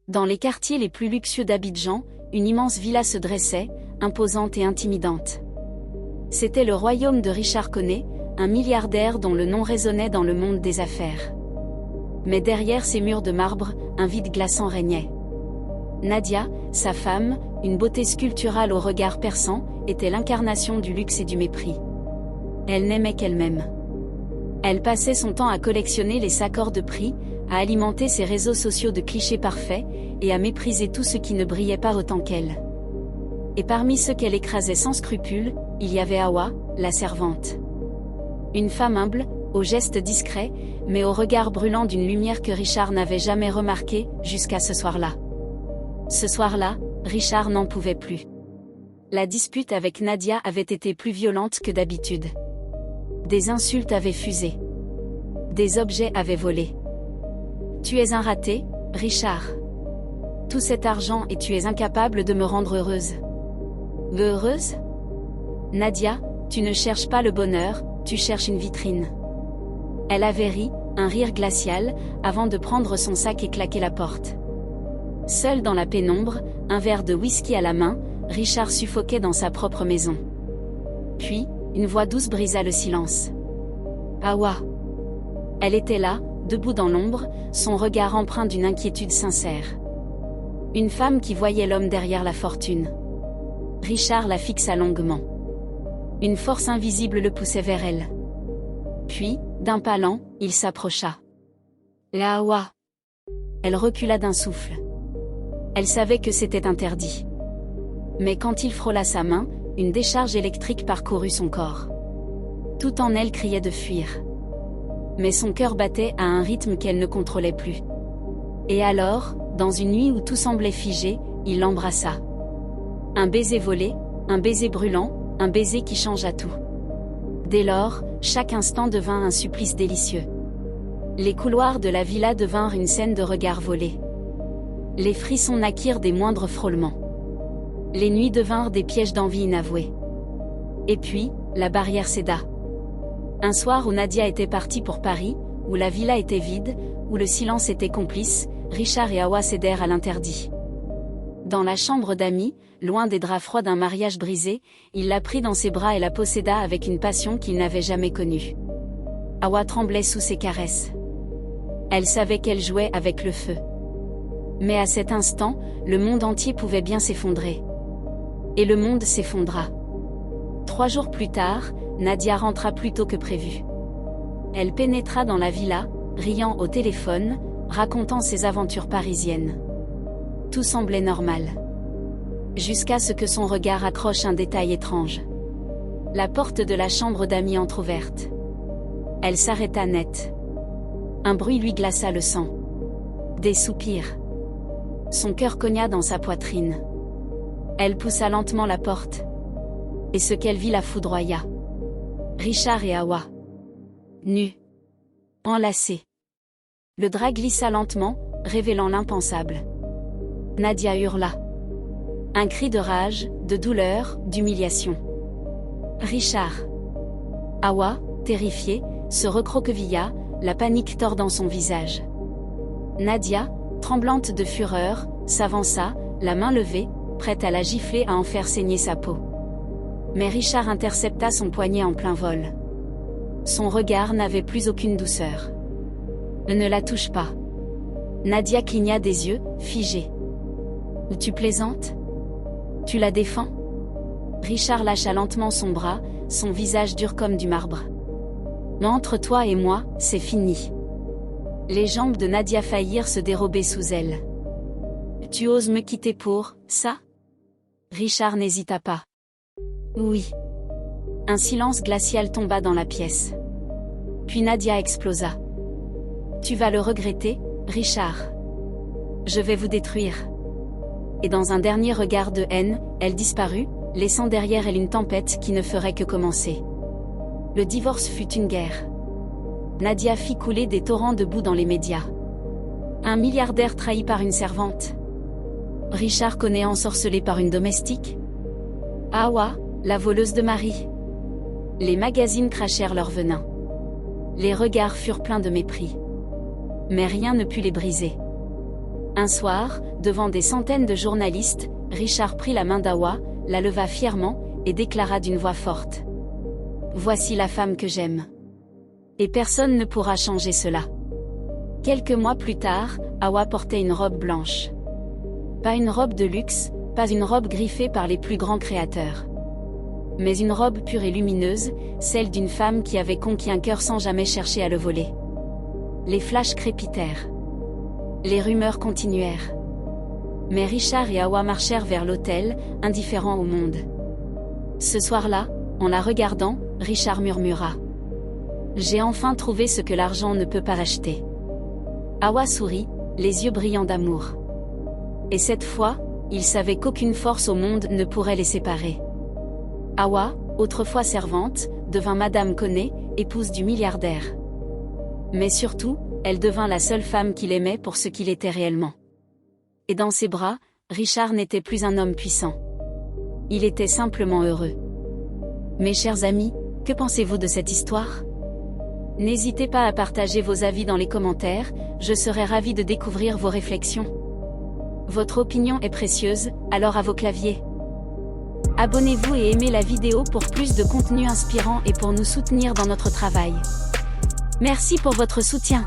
Dans les quartiers les plus luxueux d'Abidjan, une immense villa se dressait, imposante et intimidante. C'était le royaume de Richard Koné, un milliardaire dont le nom résonnait dans le monde des affaires. Mais derrière ces murs de marbre, un vide glaçant régnait. Nadia, sa femme, une beauté sculpturale au regard perçant, était l'incarnation du luxe et du mépris. Elle n'aimait qu'elle-même. Elle passait son temps à collectionner les sacs hors de prix, à alimenter ses réseaux sociaux de clichés parfaits, et à mépriser tout ce qui ne brillait pas autant qu'elle. Et parmi ceux qu'elle écrasait sans scrupule, il y avait Hawa, la servante. Une femme humble, aux gestes discrets, mais au regard brûlant d'une lumière que Richard n'avait jamais remarquée, jusqu'à ce soir-là. Ce soir-là, Richard n'en pouvait plus. La dispute avec Nadia avait été plus violente que d'habitude. Des insultes avaient fusé. Des objets avaient volé. « Tu es un raté, Richard. Tout cet argent et tu es incapable de me rendre heureuse. » « Heureuse ? Nadia, tu ne cherches pas le bonheur, tu cherches une vitrine. » Elle avait ri, un rire glacial, avant de prendre son sac et claquer la porte. Seul dans la pénombre, un verre de whisky à la main, Richard suffoquait dans sa propre maison. Puis, une voix douce brisa le silence. « Hawa !» Elle était là, debout dans l'ombre, son regard empreint d'une inquiétude sincère. Une femme qui voyait l'homme derrière la fortune. Richard la fixa longuement. Une force invisible le poussait vers elle. Puis, d'un pas lent, il s'approcha. « La Hawa !» Elle recula d'un souffle. Elle savait que c'était interdit. Mais quand il frôla sa main, une décharge électrique parcourut son corps. Tout en elle criait de fuir. Mais son cœur battait à un rythme qu'elle ne contrôlait plus. Et alors, dans une nuit où tout semblait figé, il l'embrassa. Un baiser volé, un baiser brûlant, un baiser qui changea tout. Dès lors, chaque instant devint un supplice délicieux. Les couloirs de la villa devinrent une scène de regards volés. Les frissons naquirent des moindres frôlements. Les nuits devinrent des pièges d'envie inavoués. Et puis, la barrière céda. Un soir où Nadia était partie pour Paris, où la villa était vide, où le silence était complice, Richard et Hawa cédèrent à l'interdit. Dans la chambre d'amis, loin des draps froids d'un mariage brisé, il la prit dans ses bras et la posséda avec une passion qu'il n'avait jamais connue. Hawa tremblait sous ses caresses. Elle savait qu'elle jouait avec le feu. Mais à cet instant, le monde entier pouvait bien s'effondrer. Et le monde s'effondra. 3 jours plus tard, Nadia rentra plus tôt que prévu. Elle pénétra dans la villa, riant au téléphone, racontant ses aventures parisiennes. Tout semblait normal. Jusqu'à ce que son regard accroche un détail étrange. La porte de la chambre d'amis entr'ouverte. Elle s'arrêta net. Un bruit lui glaça le sang. Des soupirs. Son cœur cogna dans sa poitrine. Elle poussa lentement la porte. Et ce qu'elle vit la foudroya. Richard et Hawa. Nus. Enlacés. Le drap glissa lentement, révélant l'impensable. Nadia hurla. Un cri de rage, de douleur, d'humiliation. Richard. Hawa, terrifiée, se recroquevilla, la panique tordant son visage. Nadia, tremblante de fureur, s'avança, la main levée, prête à la gifler à en faire saigner sa peau. Mais Richard intercepta son poignet en plein vol. Son regard n'avait plus aucune douceur. Ne la touche pas. Nadia cligna des yeux, figée. Tu plaisantes ? Tu la défends ? Richard lâcha lentement son bras, son visage dur comme du marbre. Entre toi et moi, c'est fini. Les jambes de Nadia faillirent se dérober sous elle. Tu oses me quitter pour ça ? Richard n'hésita pas. Oui. Un silence glacial tomba dans la pièce. Puis Nadia explosa. Tu vas le regretter, Richard. Je vais vous détruire. Et dans un dernier regard de haine, elle disparut, laissant derrière elle une tempête qui ne ferait que commencer. Le divorce fut une guerre. Nadia fit couler des torrents de boue dans les médias. Un milliardaire trahi par une servante. Richard Koné ensorcelé par une domestique. Hawa, la voleuse de mari. Les magazines crachèrent leur venin. Les regards furent pleins de mépris. Mais rien ne put les briser. Un soir, Devant des centaines de journalistes, Richard prit la main d'Hawa, la leva fièrement, et déclara d'une voix forte. « Voici la femme que j'aime. Et personne ne pourra changer cela. » Quelques mois plus tard, Hawa portait une robe blanche. Pas une robe de luxe, pas une robe griffée par les plus grands créateurs. Mais une robe pure et lumineuse, celle d'une femme qui avait conquis un cœur sans jamais chercher à le voler. Les flashs crépitèrent. Les rumeurs continuèrent. Mais Richard et Hawa marchèrent vers l'autel, indifférents au monde. Ce soir-là, en la regardant, Richard murmura. « J'ai enfin trouvé ce que l'argent ne peut pas racheter. » Hawa sourit, les yeux brillants d'amour. Et cette fois, il savait qu'aucune force au monde ne pourrait les séparer. Hawa, autrefois servante, devint Madame Koné, épouse du milliardaire. Mais surtout, elle devint la seule femme qu'il aimait pour ce qu'il était réellement. Et dans ses bras, Richard n'était plus un homme puissant. Il était simplement heureux. Mes chers amis, que pensez-vous de cette histoire? N'hésitez pas à partager vos avis dans les commentaires, je serai ravi de découvrir vos réflexions. Votre opinion est précieuse, alors à vos claviers. Abonnez-vous et aimez la vidéo pour plus de contenu inspirant et pour nous soutenir dans notre travail. Merci pour votre soutien.